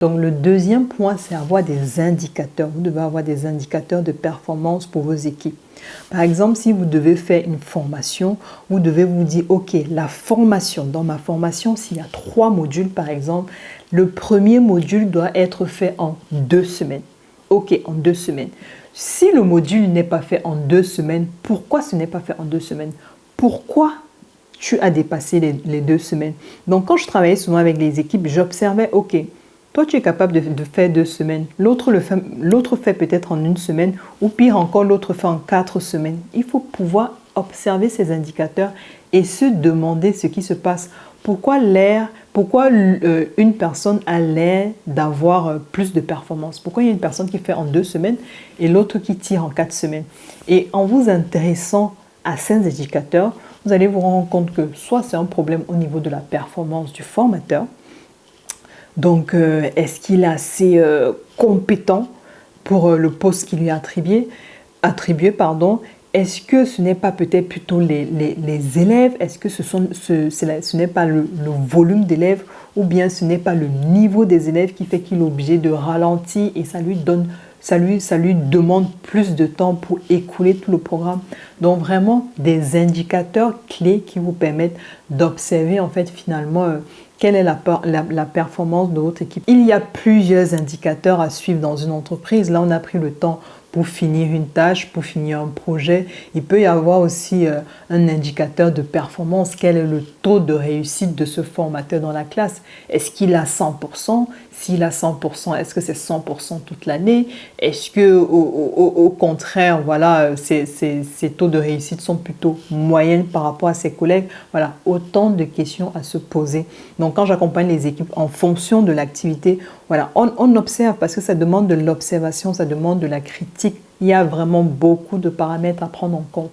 Donc, le deuxième point, c'est avoir des indicateurs. Vous devez avoir des indicateurs de performance pour vos équipes. Par exemple, si vous devez faire une formation, vous devez vous dire, OK, la formation, dans ma formation, s'il y a 3 modules, par exemple, le premier module doit être fait en 2 semaines. OK, en 2 semaines. Si le module n'est pas fait en 2 semaines, pourquoi ce n'est pas fait en 2 semaines? Pourquoi tu as dépassé les 2 semaines? Donc, quand je travaillais souvent avec les équipes, j'observais, OK, toi, tu es capable de faire 2 semaines. L'autre fait peut-être en 1 semaine ou pire encore, l'autre fait en 4 semaines. Il faut pouvoir observer ces indicateurs et se demander ce qui se passe. Pourquoi une personne a l'air d'avoir plus de performance? Pourquoi il y a une personne qui fait en 2 semaines et l'autre qui tire en 4 semaines? Et en vous intéressant à ces indicateurs, vous allez vous rendre compte que soit c'est un problème au niveau de la performance du formateur. Donc, est-ce qu'il est assez compétent pour le poste qui lui est attribué, pardon. Est-ce que ce n'est pas peut-être plutôt les élèves? Est-ce que ce n'est pas le volume d'élèves ou bien ce n'est pas le niveau des élèves qui fait qu'il est obligé de ralentir et ça lui demande plus de temps pour écouler tout le programme? Donc, vraiment des indicateurs clés qui vous permettent d'observer en fait finalement quelle est la performance de votre équipe. Il y a plusieurs indicateurs à suivre dans une entreprise. Là, on a pris le temps pour finir une tâche, pour finir un projet. Il peut y avoir aussi un indicateur de performance. Quel est le taux de réussite de ce formateur dans la classe? Est-ce qu'il a 100%? S'il a 100%, est-ce que c'est 100% toute l'année? Est-ce que au contraire, voilà, ces taux de réussite sont plutôt moyennes par rapport à ses collègues? Voilà, autant de questions à se poser. Donc, quand j'accompagne les équipes en fonction de l'activité, voilà, on observe parce que ça demande de l'observation, ça demande de la critique. Il y a vraiment beaucoup de paramètres à prendre en compte.